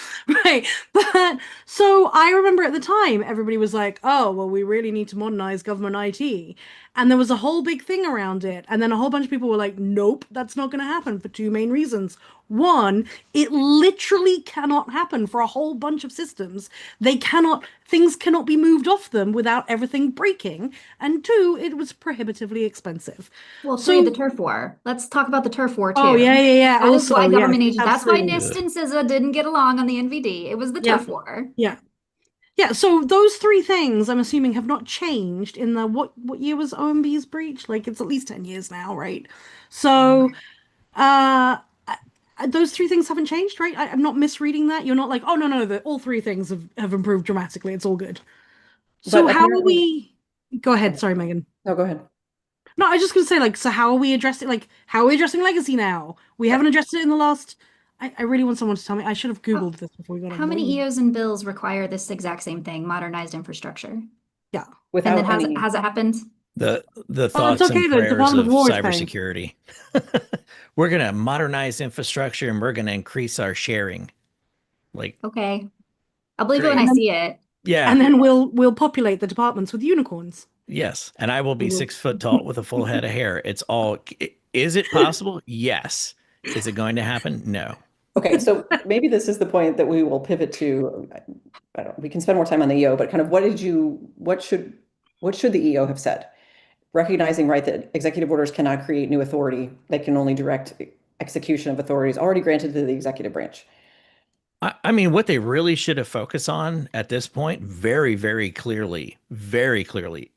right. But so I remember at the time, everybody was like, oh, well, we really need to modernize government IT. And there was a whole big thing around it. And then a whole bunch of people were like, nope, that's not going to happen for two main reasons. One, it literally cannot happen for a whole bunch of systems. Things cannot be moved off them without everything breaking. And two, it was prohibitively expensive. Well, three, the So, turf war. Let's talk about the turf war oh, too. yeah, yeah, yeah. That is why Also, yes, government agents, that's why absolutely. NIST Ugh. and CISA didn't get along on the NVD. It was the Yeah, turf war. yeah. Yeah, so those three things I'm assuming have not changed in the what year was OMB's breach? Like it's at least 10 years now, right? So those three things haven't changed, right? I'm not misreading that. You're not like, oh no, all three things have improved dramatically. It's all good. So But how are apparently, we go ahead, sorry, Megan. no, go ahead. No, I was just gonna say, like, so how are we addressing legacy now? We haven't addressed it in the last I really want someone to tell me. I should have How, Googled this before we got how on. many EOs and bills require this exact same thing, modernized infrastructure? Yeah. And then Without any, has it happened? The Oh, it's thoughts and okay. The prayers Department of of War is paying. cybersecurity. We're going to modernize infrastructure and we're going to increase our sharing. Like, Okay. I'll believe it when great. I And then see it. Yeah. and then we'll populate the departments with unicorns. Yes. And I will be We will. 6 foot tall with a full head of hair. It's all, is it possible? Yes. Is it going to happen? No. okay, so maybe this is the point that we will pivot to. I don't, we can spend more time on the EO, but kind of what should the EO have said? Recognizing, right, that executive orders cannot create new authority. They can only direct execution of authorities already granted to the executive branch. I mean, what they really should have focused on at this point, very very clearly,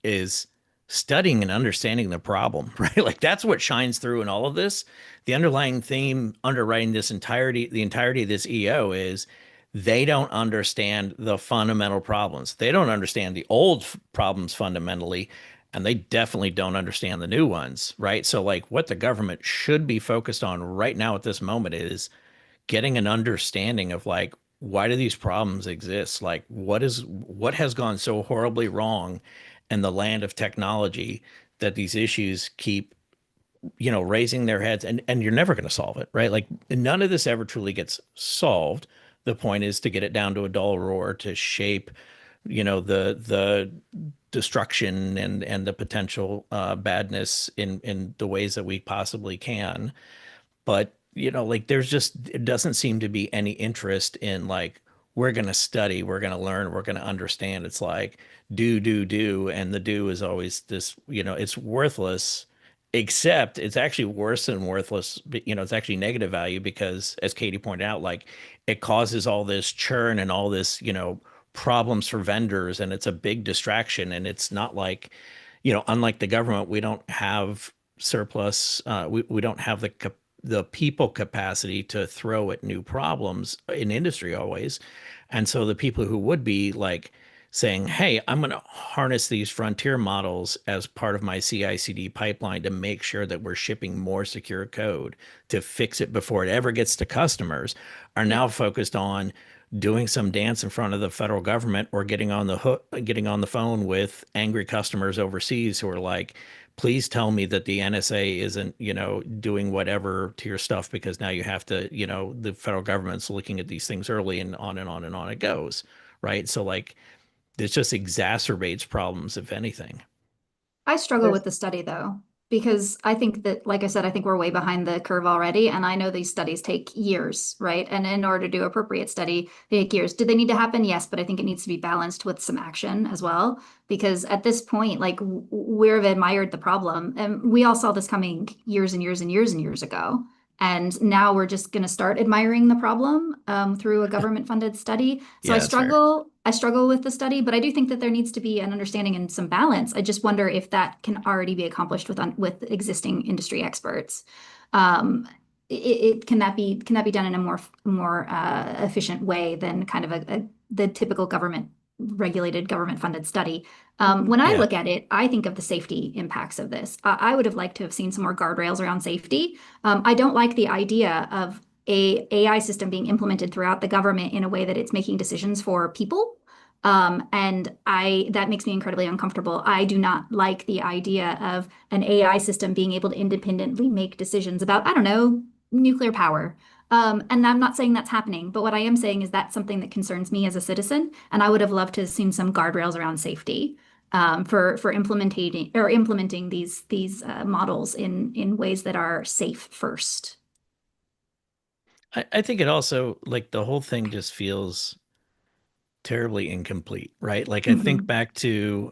is studying and understanding the problem, right? Like that's what shines through in all of this. The underlying theme underwriting the entirety of this EO is they don't understand the fundamental problems. They don't understand the old problems fundamentally, and they definitely don't understand the new ones, right? So like what the government should be focused on right now at this moment is getting an understanding of like, why do these problems exist? Like, what has gone so horribly wrong in the land of technology that these issues keep, raising their heads, and you're never going to solve it, right? Like none of this ever truly gets solved. The point is to get it down to a dull roar, to shape, the destruction and the potential badness in the ways that we possibly can. But, like it doesn't seem to be any interest in like, we're going to study, we're going to learn, we're going to understand. It's like, do. And the do is always this, it's worthless, except it's actually worse than worthless. But, it's actually negative value because, as Katie pointed out, like it causes all this churn and all this, problems for vendors. And it's a big distraction. And it's not like, unlike the government, we don't have surplus, we don't have the people capacity to throw at new problems in industry always. And so the people who would be like saying, hey, I'm going to harness these frontier models as part of my CI/CD pipeline to make sure that we're shipping more secure code to fix it before it ever gets to customers, are now focused on doing some dance in front of the federal government or getting on the phone with angry customers overseas who are like, please tell me that the NSA isn't, doing whatever to your stuff because now you have to, the federal government's looking at these things early, and on and on and on it goes. Right. So like this just exacerbates problems, if anything. I struggle There's with the study though, because I think that, like I said, I think we're way behind the curve already. And I know these studies take years, right? And in order to do appropriate study, they take years. Do they need to happen? Yes, but I think it needs to be balanced with some action as well. Because at this point, like we've admired the problem, and we all saw this coming years and years and years and years ago. And now we're just going to start admiring the problem through a government-funded study. So Yeah, that's fair. I struggle with the study, but I do think that there needs to be an understanding and some balance. I just wonder if that can already be accomplished with existing industry experts. Can that be done in a more efficient way than kind of the typical government funded study? When I Yeah. look at it, I think of the safety impacts of this. I would have liked to have seen some more guardrails around safety. I don't like the idea of a AI system being implemented throughout the government in a way that it's making decisions for people. And that makes me incredibly uncomfortable. I do not like the idea of an AI system being able to independently make decisions about, I don't know, nuclear power. And I'm not saying that's happening, but what I am saying is that's something that concerns me as a citizen, and I would have loved to have seen some guardrails around safety for implementing these models in ways that are safe first. I think it also, like, the whole thing just feels terribly incomplete, right? Like I think Mhm. back to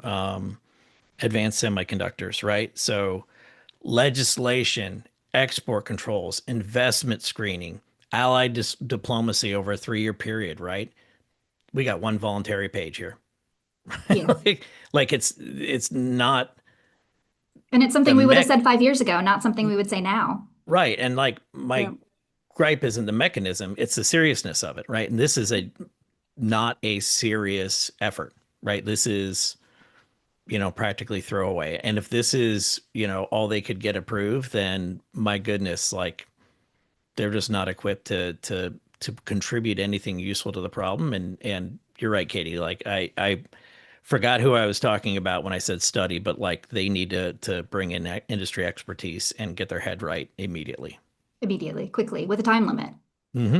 advanced semiconductors, right? So legislation, export controls, investment screening, allied diplomacy over a 3-year period, right? We got one voluntary page here. Yeah. like it's not And it's the something we would have mech said 5 years ago, not something we would say now. right. And like Yeah. my gripe isn't the mechanism, it's the seriousness of it, right? And this is a not a serious effort, right? This is, practically throwaway. And if this is, all they could get approved, then my goodness, like they're just not equipped to contribute anything useful to the problem. And you're right, Katie. Like I forgot who I was talking about when I said study, but like they need to bring in industry expertise and get their head right immediately. Immediately, quickly, with a time limit. Hmm.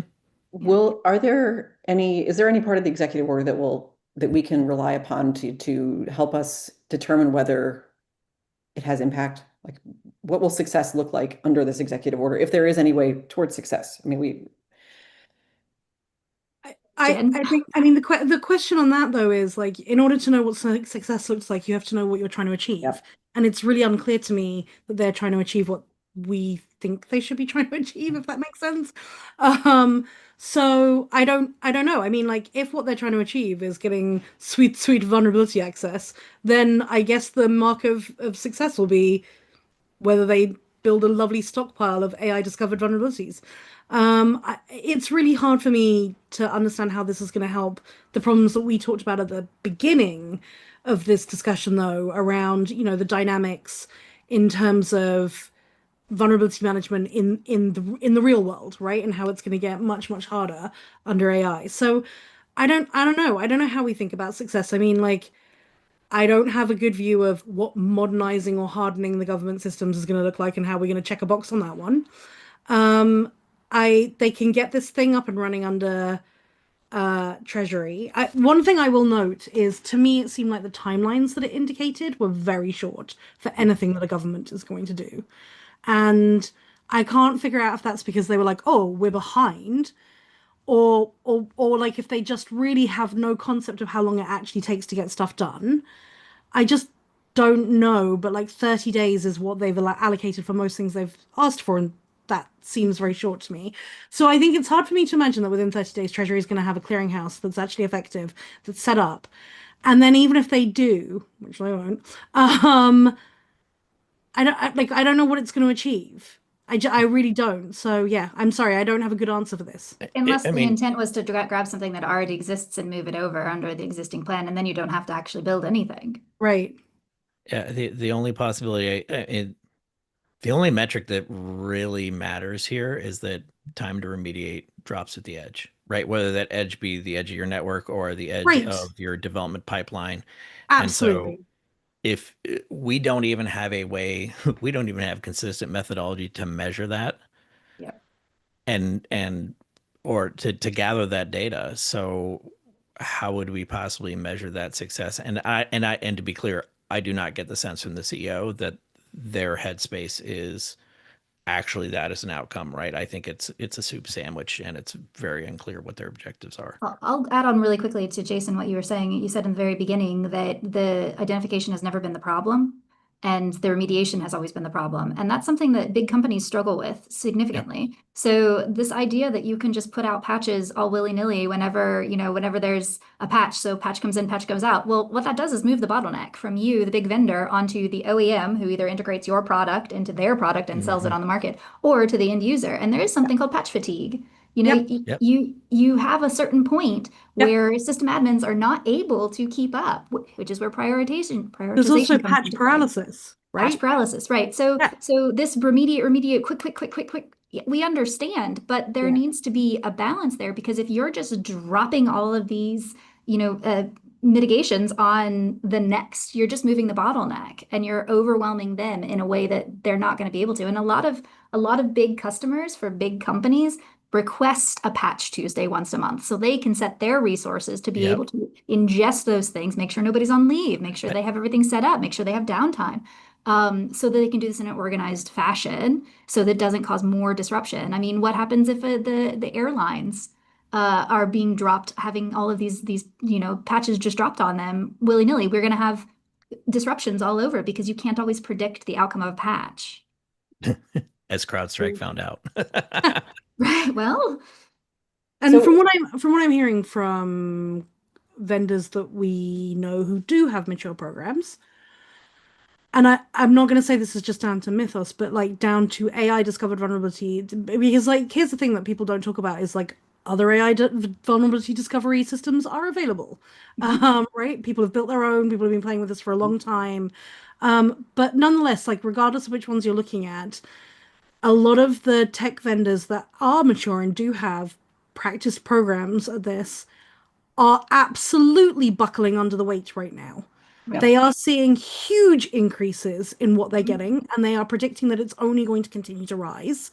Yeah. is there any part of the executive order that we can rely upon to help us determine whether it has impact? Like, what will success look like under this executive order, if there is any way towards success? I mean, Jen? I think, I mean, the question on that though is like, in order to know what success looks like, you have to know what you're trying to yeah. achieve. And it's really unclear to me that they're trying to achieve what we think they should be trying to achieve, if that makes sense. So I don't know. I mean, like, if what they're trying to achieve is getting sweet vulnerability access, then I guess the mark of success will be whether they build a lovely stockpile of AI discovered vulnerabilities. It's really hard for me to understand how this is going to help the problems that we talked about at the beginning of this discussion, though, around, the dynamics in terms of vulnerability management in the real world, right? And how it's going to get much harder under AI. So I don't know. I don't know how we think about success. I mean, like, I don't have a good view of what modernizing or hardening the government systems is going to look like and how we're going to check a box on that one. Um, they can get this thing up and running under Treasury. One thing I will note is, to me, it seemed like the timelines that it indicated were very short for anything that a government is going to do. And I can't figure out if that's because they were like, oh, we're behind, or like if they just really have no concept of how long it actually takes to get stuff done. I just don't know, but like 30 days is what they've allocated for most things they've asked for, and that seems very short to me. So I think it's hard for me to imagine that within 30 days, Treasury is going to have a clearinghouse that's actually effective, that's set up. And then even if they do, which they won't, I don't know what it's going to achieve. I really don't. So yeah, I'm sorry, I don't have a good answer for this. Unless I the mean, intent was to grab something that already exists and move it over under the existing plan, and then you don't have to actually build anything. Right. yeah, the only possibility, the only metric that really matters here is that time to remediate drops at the edge, right? Whether that edge be the edge of your network or the edge Right. of your development pipeline. And so Absolutely. if we don't even have a way, we don't even have consistent methodology to measure that Yep. and or to gather that data. So how would we possibly measure that success? And to be clear, I do not get the sense from the CEO that their headspace is actually that as an outcome, right? I think it's a soup sandwich, and it's very unclear what their objectives are. I'll add on really quickly to Jason what you were saying. You said in the very beginning that the identification has never been the problem and the remediation has always been the problem. And that's something that big companies struggle with Yep. significantly. So this idea that you can just put out patches all willy-nilly whenever, whenever there's a patch, so patch comes in, patch goes out. Well, what that does is move the bottleneck from you, the big vendor, onto the OEM who either integrates your product into their product and sells it Mhm. on the market, or to the end user. And there is something called patch fatigue. Yep. Yep. You have a certain point Yep. where system admins are not able to keep up, which is where There's also prioritization comes patch into play. paralysis, Patch right? paralysis, right? So Yeah. so this remediate, quick. Yeah, we understand, but there Yeah. needs to be a balance there because if you're just dropping all of these, you know, uh, mitigations on the next, you're just moving the bottleneck and you're overwhelming them in a way that they're not going to be able to. And a lot of big customers for big companies request a patch Tuesday once a month so they can set their resources to be able Yep. to ingest those things, make sure nobody's on leave, make sure I- they have everything set up, make sure they have downtime, so that they can do this in an organized fashion so that it doesn't cause more disruption. I mean, what happens if the airlines are being dropped, having all of these patches just dropped on them willy-nilly? We're going to have disruptions all over because you can't always predict the outcome of a patch. As CrowdStrike found out. Right. Well, And So from what I'm hearing from vendors that we know who do have mature programs, and I'm not going to say this is just down to Mythos, but like down to AI discovered vulnerability, because like here's the thing that people don't talk about is like other vulnerability discovery systems are available. mhm. Right? People have built their own, people have been playing with this for a long time. But nonetheless, like regardless of which ones you're looking at, a lot of the tech vendors that are mature and do have practice programs at this are absolutely buckling under the weight right now. yeah. They are seeing huge increases in what they're Mhm. getting, and they are predicting that it's only going to continue to rise.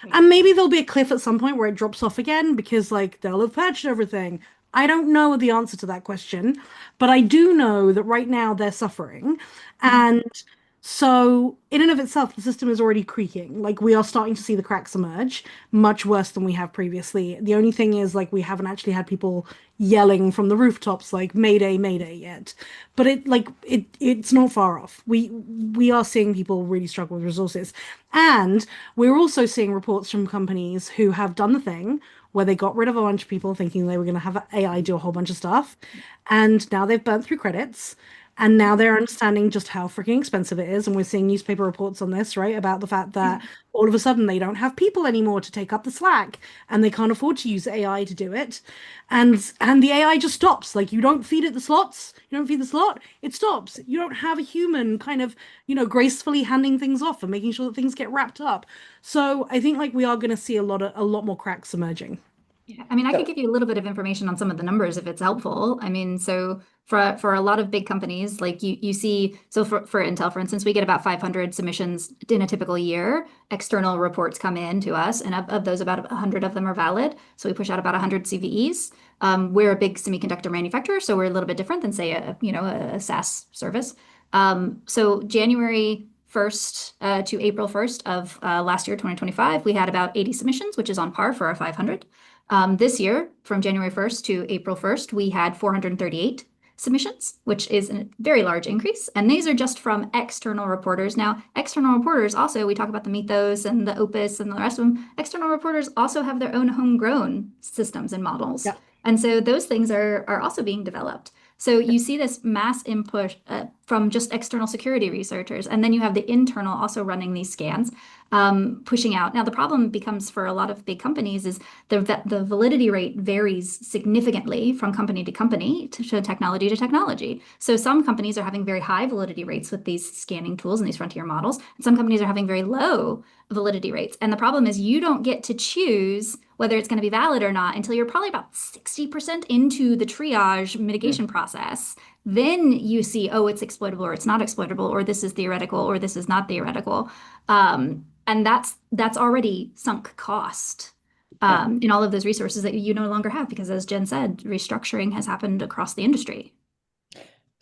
Right. And maybe there'll be a cliff at some point where it drops off again because, like, they'll have patched everything. I don't know the answer to that question, but I do know that right now they're suffering. Mhm. And so, in and of itself, the system is already creaking. Like, we are starting to see the cracks emerge, much worse than we have previously. The only thing is, like, we haven't actually had people yelling from the rooftops, like, Mayday, Mayday yet. But it's not far off. We are seeing people really struggle with resources. And we're also seeing reports from companies who have done the thing where they got rid of a bunch of people thinking they were going to have AI do a whole bunch of stuff. And now they've burnt through credits. And now they're understanding just how freaking expensive it is. And we're seeing newspaper reports on this, right? About the fact that all of a sudden they don't have people anymore to take up the slack and they can't afford to use AI to do it. And the AI just stops. Like you don't feed it the slots, you don't feed the slot, it stops. You don't have a human kind of, gracefully handing things off and making sure that things get wrapped up. So I think like we are going to see a lot more cracks emerging. Yeah, I mean, I could So, give you a little bit of information on some of the numbers if it's helpful. I mean, so for a lot of big companies, like you see, so for Intel, for instance, we get about 500 submissions in a typical year. External reports come in to us, and of those, about 100 of them are valid. So we push out about 100 CVEs. We're a big semiconductor manufacturer, so we're a little bit different than say a SaaS service. So January 1st to April 1st of last year, 2025, we had about 80 submissions, which is on par for our 500. This year, from January 1st to April 1st, we had 438 submissions, which is a very large increase. And these are just from external reporters. Now, external reporters also, we talk about the Mythos and the Opus and the rest of them, external reporters also have their own homegrown systems and models. Yeah. And so those things are also being developed. So you see this mass input from just external security researchers, and then you have the internal also running these scans, pushing out. Now the problem becomes for a lot of big companies is the validity rate varies significantly from company to company to technology to technology. So some companies are having very high validity rates with these scanning tools and these frontier models, and some companies are having very low validity rates. And the problem is you don't get to choose whether it's going to be valid or not until you're probably about 60% into the triage mitigation process. Then you see, oh, it's exploitable or it's not exploitable, or this is theoretical or this is not theoretical. And that's already sunk cost in all of those resources that you no longer have because, as Jen said, restructuring has happened across the industry.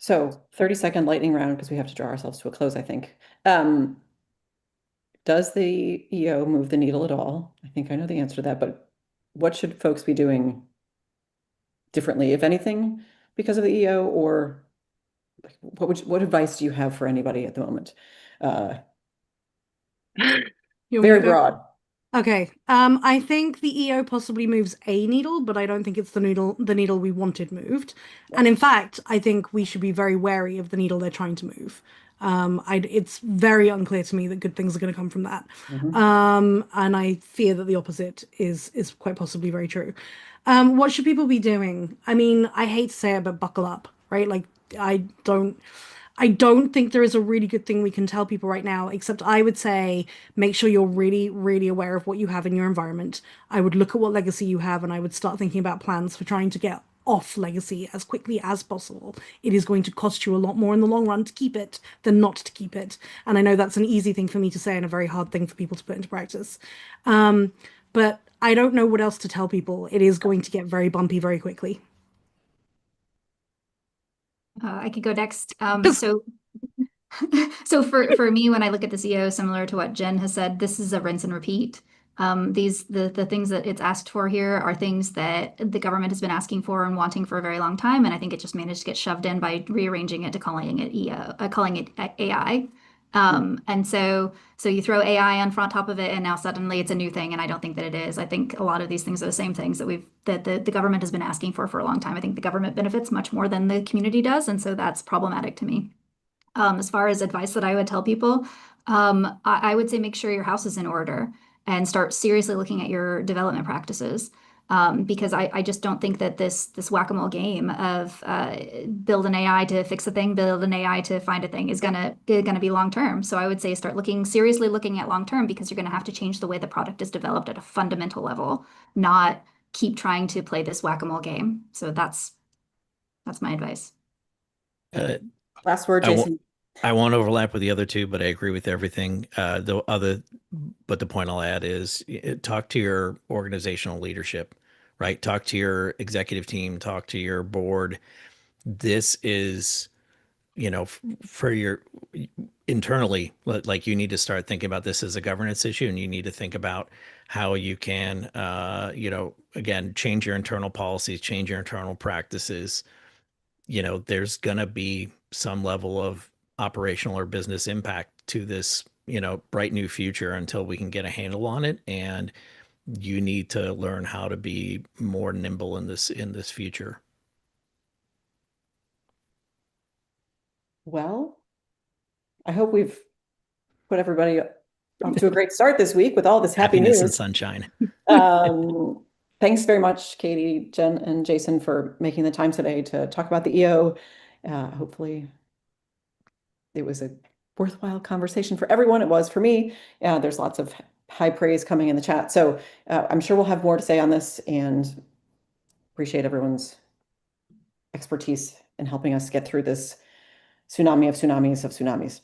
so 30-second lightning round because we have to draw ourselves to a close, I think. Does the EO move the needle at all? I think I know the answer to that, but what should folks be doing differently, if anything, because of the EO, or what advice do you have for anybody at the moment? You want me Very to go? broad. Okay. I think the EO possibly moves a needle, but I don't think it's the needle we wanted moved. And in fact, I think we should be very wary of the needle they're trying to move. It's very unclear to me that good things are going to come from that. And I fear that the opposite is quite possibly very true. What should people be doing? I mean, I hate to say it, but buckle up, right? Like, I don't. I don't think there is a really good thing we can tell people right now, except I would say make sure you're really, really aware of what you have in your environment. I would look at what legacy you have and I would start thinking about plans for trying to get off legacy as quickly as possible. It is going to cost you a lot more in the long run to keep it than not to keep it. And I know that's an easy thing for me to say and a very hard thing for people to put into practice. But I don't know what else to tell people. It is going to get very bumpy very quickly. I could go next. So for me, when I look at the CEO, similar to what Jen has said, this is a rinse and repeat. The things that it's asked for here are things that the government has been asking for and wanting for a very long time, and I think it just managed to get shoved in by rearranging it to calling it calling it AI. And so you throw AI on front top of it, and now suddenly it's a new thing, and I don't think that it is. I think a lot of these things are the same things that the government has been asking for a long time. I think the government benefits much more than the community does, and so that's problematic to me. As far as advice that I would tell people, I would say make sure your house is in order and start seriously looking at your development practices. Because I just don't think that this whack-a-mole game of build an AI to fix a thing, build an AI to find a thing is gonna be long term. So I would say start seriously looking at long term because you're gonna have to change the way the product is developed at a fundamental level, not keep trying to play this whack-a-mole game. So that's my advice. Uh, Last word, I won't, Jason. I won't overlap with the other two, but I agree with everything. But the point I'll add is talk to your organizational leadership, right? Talk to your executive team, talk to your board. This is, for your internally, like you need to start thinking about this as a governance issue, and you need to think about how you can, again, change your internal policies, change your internal practices. There's going to be some level of operational or business impact to this, bright new future until we can get a handle on it. And you need to learn how to be more nimble in this future. Well, I hope we've put everybody off to a great start this week with all this happy Happiness and news. sunshine. Thanks very much, Katie, Jen, and Jason, for making the time today to talk about the EO. Hopefully it was a worthwhile conversation for everyone. It was for me. There's lots of high praise coming in the chat. So I'm sure we'll have more to say on this, and appreciate everyone's expertise in helping us get through this tsunami of tsunamis of tsunamis.